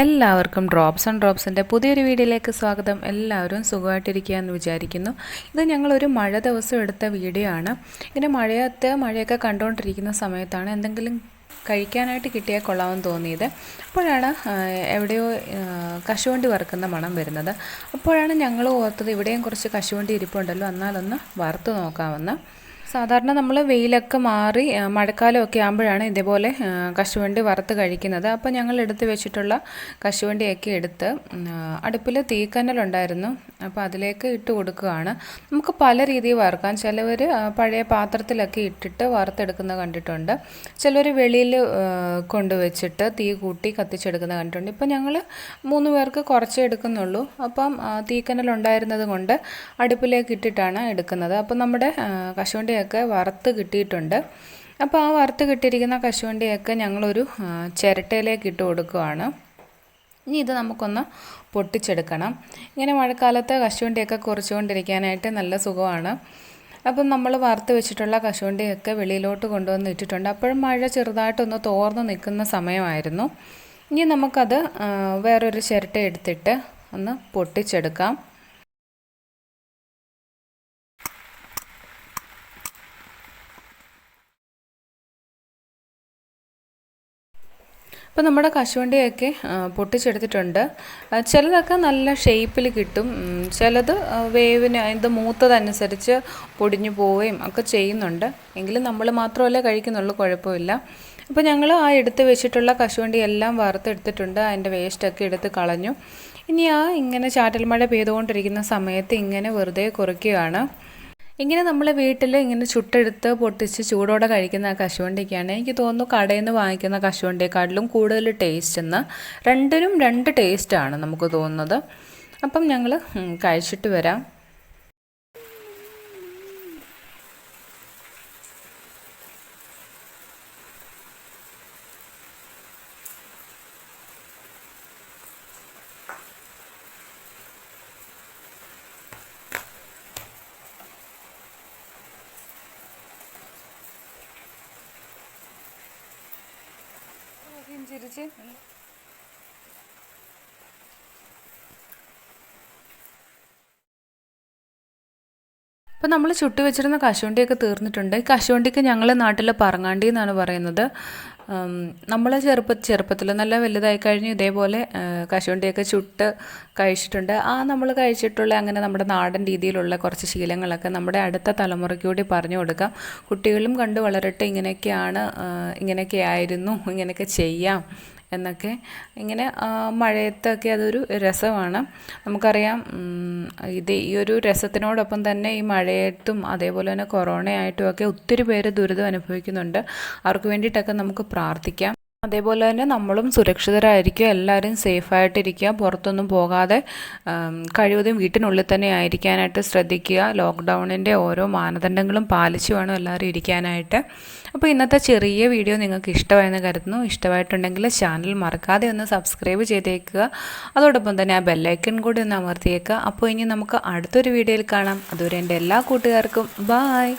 എല്ലാവർക്കും drops and ഡ്രോപ്സിൻ്റെ പുതിയൊരു വീഡിയോയിലേക്ക് സ്വാഗതം. എല്ലാവരും സുഖമായിട്ടിരിക്കുക എന്ന് വിചാരിക്കുന്നു. ഇത് ഞങ്ങളൊരു മഴ ദിവസം എടുത്ത വീഡിയോ ആണ്. ഇങ്ങനെ മഴയൊക്കെ കണ്ടുകൊണ്ടിരിക്കുന്ന സമയത്താണ് എന്തെങ്കിലും കഴിക്കാനായിട്ട് കിട്ടിയാൽ കൊള്ളാമെന്ന് തോന്നിയത്. അപ്പോഴാണ് എവിടെയോ കശുവണ്ടി വറുക്കുന്ന മണം വരുന്നത്. അപ്പോഴാണ് ഞങ്ങൾ ഓർത്തത് ഇവിടെയും കുറച്ച് കശുവണ്ടി ഇരിപ്പുണ്ടല്ലോ, എന്നാലൊന്ന് വറുത്ത് നോക്കാമെന്ന്. സാധാരണ നമ്മൾ വെയിലൊക്കെ മാറി മഴക്കാലമൊക്കെ ആകുമ്പോഴാണ് ഇതേപോലെ കശുവണ്ടി വറുത്ത് കഴിക്കുന്നത്. അപ്പോൾ ഞങ്ങൾ എടുത്ത് വെച്ചിട്ടുള്ള കശുവണ്ടിയൊക്കെ എടുത്ത് അടുപ്പിൽ തീക്കനലുണ്ടായിരുന്നു, അപ്പോൾ അതിലേക്ക് ഇട്ട് കൊടുക്കുകയാണ്. നമുക്ക് പല രീതിയിൽ വറുക്കാം. ചിലവർ പഴയ പാത്രത്തിലൊക്കെ ഇട്ടിട്ട് വറുത്തെടുക്കുന്നത് കണ്ടിട്ടുണ്ട്. ചിലർ വെളിയിൽ കൊണ്ടുവച്ചിട്ട് തീ കൂട്ടി കത്തിച്ചെടുക്കുന്നത് കണ്ടിട്ടുണ്ട്. ഇപ്പം ഞങ്ങൾ 3 പേർക്ക് കുറച്ചേ എടുക്കുന്നുള്ളൂ. അപ്പം തീക്കനലുണ്ടായിരുന്നത് കൊണ്ട് അടുപ്പിലേക്ക് ഇട്ടിട്ടാണ് എടുക്കുന്നത്. അപ്പം നമ്മുടെ കശുവണ്ടിയൊക്കെ വറുത്ത് കിട്ടിയിട്ടുണ്ട്. അപ്പോൾ ആ വറുത്ത് കിട്ടിയിരിക്കുന്ന കശുവണ്ടിയൊക്കെ ഞങ്ങളൊരു ചിരട്ടയിലേക്ക് ഇട്ട് കൊടുക്കുകയാണ്. ഇനി ഇത് നമുക്കൊന്ന് പൊട്ടിച്ചെടുക്കണം. ഇങ്ങനെ മഴക്കാലത്ത് കശുവണ്ടിയൊക്കെ കുറച്ചുകൊണ്ടിരിക്കാനായിട്ട് നല്ല സുഖമാണ്. അപ്പം നമ്മൾ വറുത്ത് വെച്ചിട്ടുള്ള കശുവണ്ടിയൊക്കെ വെളിയിലോട്ട് കൊണ്ടുവന്ന് ഇട്ടിട്ടുണ്ട്. അപ്പോഴും മഴ ചെറുതായിട്ടൊന്ന് തോർന്ന് നിൽക്കുന്ന സമയമായിരുന്നു. ഇനി നമുക്കത് വേറൊരു ചിരട്ട എടുത്തിട്ട് ഒന്ന് പൊട്ടിച്ചെടുക്കാം. അപ്പോൾ നമ്മുടെ കശുവണ്ടിയൊക്കെ പൊട്ടിച്ചെടുത്തിട്ടുണ്ട്. ചിലതൊക്കെ നല്ല ഷേപ്പിൽ കിട്ടും, ചിലത് വേവിന് ഇത് മൂത്തതനുസരിച്ച് പൊടിഞ്ഞു പോവുകയും ഒക്കെ ചെയ്യുന്നുണ്ട്. എങ്കിലും നമ്മൾ മാത്രമല്ലേ കഴിക്കുന്നുള്ളൂ, കുഴപ്പമില്ല. അപ്പോൾ ഞങ്ങൾ ആ എടുത്ത് വെച്ചിട്ടുള്ള കശുവണ്ടി എല്ലാം വറുത്തെടുത്തിട്ടുണ്ട്. അതിൻ്റെ വേസ്റ്റൊക്കെ എടുത്ത് കളഞ്ഞു. ഇനി ഇങ്ങനെ ചാറ്റൽ മഴ പെയ്തുകൊണ്ടിരിക്കുന്ന സമയത്ത് ഇങ്ങനെ വെറുതെ കുറയ്ക്കുകയാണ്. ഇങ്ങനെ നമ്മൾ വീട്ടിൽ ഇങ്ങനെ ചുട്ടെടുത്ത് പൊട്ടിച്ച് ചൂടോടെ കഴിക്കുന്ന കശുവണ്ടിക്കാണ് എനിക്ക് തോന്നുന്നു കടയിൽ നിന്ന് വാങ്ങിക്കുന്ന കശുവണ്ടിയെക്കാട്ടിലും കൂടുതൽ ടേസ്റ്റ് എന്ന്. രണ്ടിനും 2 ടേസ്റ്റാണ് നമുക്ക് തോന്നുന്നത്. അപ്പം ഞങ്ങൾ കഴിച്ചിട്ട് വരാം. ചിരിച്ച് അപ്പോൾ നമ്മൾ ചുട്ടി വെച്ചിരുന്ന കശുവണ്ടിയൊക്കെ തീർന്നിട്ടുണ്ട്. ഈ കശുവണ്ടിക്ക് ഞങ്ങൾ നാട്ടിൽ പറങ്ങാണ്ടി എന്നാണ് പറയുന്നത്. നമ്മൾ ചെറുപ്പത്തിൽ നല്ല വലുതായി കഴിഞ്ഞ് ഇതേപോലെ കശുവണ്ടിയൊക്കെ ചുട്ട് കഴിച്ചിട്ടുണ്ട്. നമ്മൾ കഴിച്ചിട്ടുള്ള അങ്ങനെ നമ്മുടെ നാടൻ രീതിയിലുള്ള കുറച്ച് ശീലങ്ങളൊക്കെ നമ്മുടെ അടുത്ത തലമുറയ്ക്ക് കൂടി പറഞ്ഞു കൊടുക്കാം. കുട്ടികളും കണ്ട് വളരട്ടെ, ഇങ്ങനെയൊക്കെ ആയിരുന്നു, ഇങ്ങനെയൊക്കെ ചെയ്യാം എന്നൊക്കെ. ഇങ്ങനെ മഴയത്തൊക്കെ അതൊരു രസമാണ്. നമുക്കറിയാം ഈ ഒരു രസത്തിനോടൊപ്പം തന്നെ ഈ മഴയത്തും അതേപോലെ തന്നെ കൊറോണയായിട്ടും ഒക്കെ ഒത്തിരി പേര് ദുരിതം അനുഭവിക്കുന്നുണ്ട്. അവർക്ക് വേണ്ടിയിട്ടൊക്കെ നമുക്ക് പ്രാർത്ഥിക്കാം. അതേപോലെ തന്നെ നമ്മളും സുരക്ഷിതരായിരിക്കുക, എല്ലാവരും സേഫായിട്ടിരിക്കുക, പുറത്തൊന്നും പോകാതെ കഴിവതും വീട്ടിനുള്ളിൽ തന്നെ ആയിരിക്കാനായിട്ട് ശ്രദ്ധിക്കുക. ലോക്ക്ഡൗണിൻ്റെ ഓരോ മാനദണ്ഡങ്ങളും പാലിച്ചു വേണം എല്ലാവരും ഇരിക്കാനായിട്ട്. അപ്പോൾ ഇന്നത്തെ ചെറിയ വീഡിയോ നിങ്ങൾക്ക് ഇഷ്ടമായെന്ന് കരുതുന്നു. ഇഷ്ടമായിട്ടുണ്ടെങ്കിൽ ചാനൽ മറക്കാതെ ഒന്ന് സബ്സ്ക്രൈബ് ചെയ്തേക്കുക. അതോടൊപ്പം തന്നെ ആ ബെല്ലൈക്കൺ കൂടി ഒന്ന് അമർത്തിയേക്കുക. അപ്പോൾ ഇനി നമുക്ക് അടുത്തൊരു വീഡിയോയിൽ കാണാം. അതുവരെ എൻ്റെ എല്ലാ കൂട്ടുകാർക്കും ബായ്.